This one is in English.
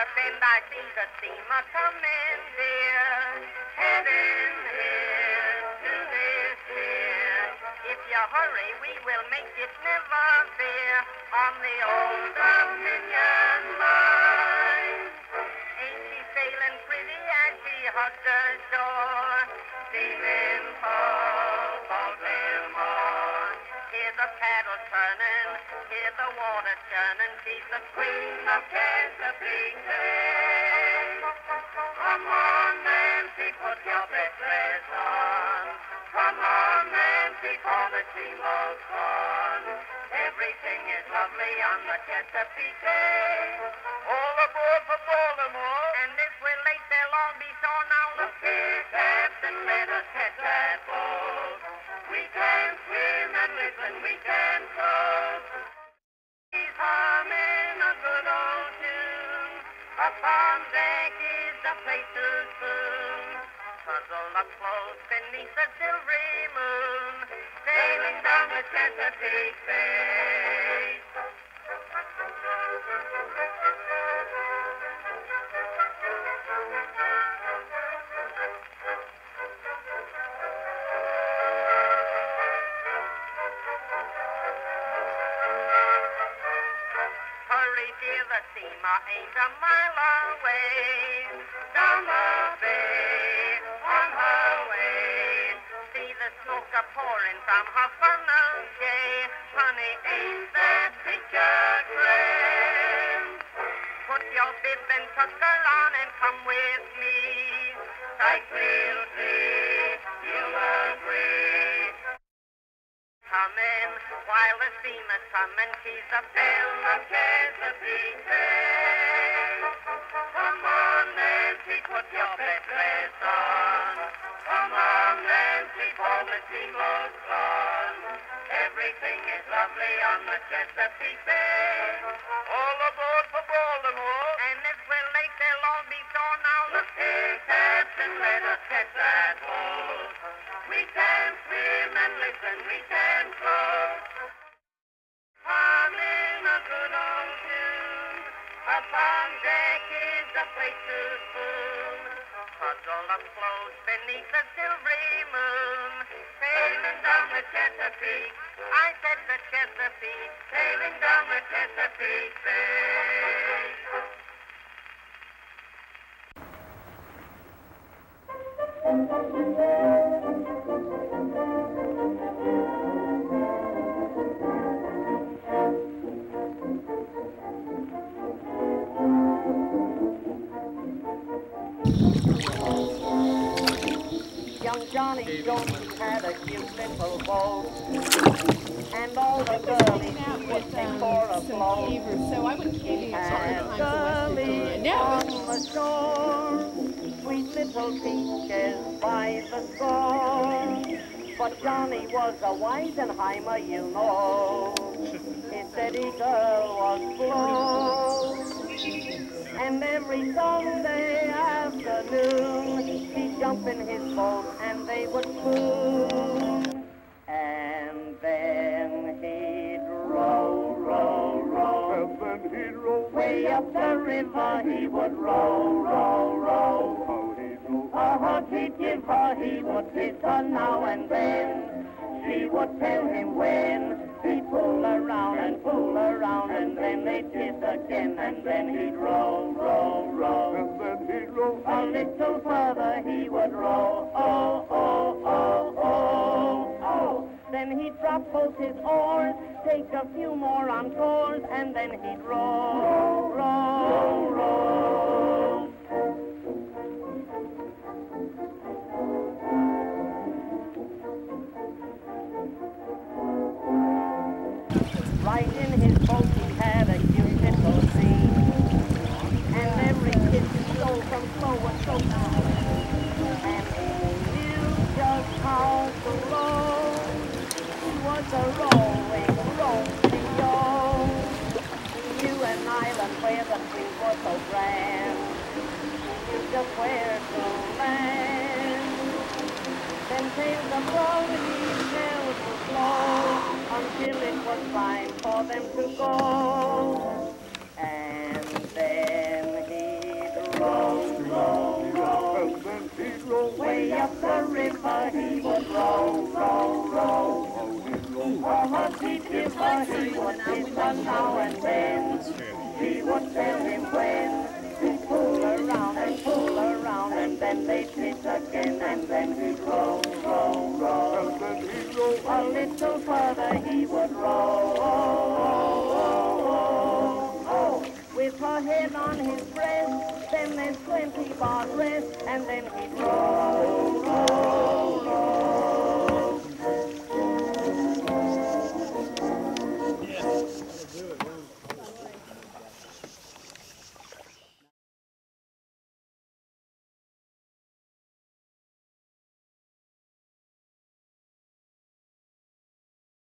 the bend, I see the steamer coming, dear. Heading here to this pier. If you hurry, we will make it, never fear, on the old Dominion line. Ain't she sailing pretty as she hugs her shore? Steaming for Baltimore. Hear the paddle turning, hear the water churning. She's the queen of Chesapeake Bay. Come on, Nancy, put your best dress on. Come on, Nancy, for the steamboat's gone. Everything is lovely on the Chesapeake Bay. All aboard for Baltimore. And if we're late, they'll all be sore. Now look here, Captain, let us catch that boat. We can swim and listen, we can float. He's humming a good old tune. Upon deck is the place to spoon. Puzzled up close beneath the silvery moon, sailing down the Chesapeake Bay. Hurry, dear, the steamer ain't a mile away. Down the bay, on her way. See the smoke a-pouring from her funnel jay. Honey, ain't that picture grand? Put your bib and tucker on and come with me. Sight we'll see, you'll agree. Coming, while the steamer's coming, she's the belle of Chesapeake Bay. Come on, Nancy, put your best dress on. Come on, Nancy, for the steamboat's gone. Everything is lovely on the Chesapeake Bay. All aboard for Baltimore. And if we're late, they'll all be sore. Now look here, Captain, let us catch that boat. We can swim and listen, we can float. Humming a good old tune. Upon deck is the place to spoon. Puzzled up close beneath the silvery moon, sailing down the Chesapeake. I said the Chesapeake, sailing down the Chesapeake Bay. Young Johnny Jones had a cute little boat, and all the girlies would take for a float. So I wouldn't care if And girlies on the shore, sweet little peaches by the score. But Johnny was a Weisenheimer, you know. His steady girl was Flo. And every Sunday afternoon, he'd jump in his boat and they would spoon. And then he'd row, row, row. And then he'd roll. Way up the river he would row, row, row. How he'd roll. A hug he'd give her, he would kiss her now and then. She would tell him when. He'd pull around and then they'd kiss again. And then he'd row, row, row. And then he'd roll. A little further he would row, oh, oh, oh, oh, oh. Then he'd drop both his oars, take a few more encores, and then he'd row, row, row. Right in his boat he had a cute little scene, and every kiss he stole from Flo was so nice. And he knew just how to row. He was a rowing Romeo. He knew an island where the breeze was so grand. He knew just where to land. Then came the blow he sailed to flow, until it was time for them to go. And then he up the river he would row, row, row. Oh, deep river he would listen now and then. He would tell him when to pull around and then they'd hit again, and then he'd row, row, row. And then he'd row. A little further he would row, oh, oh, oh, oh. With her head on his breast, then there's 20 bar rest, and then he'd row, row.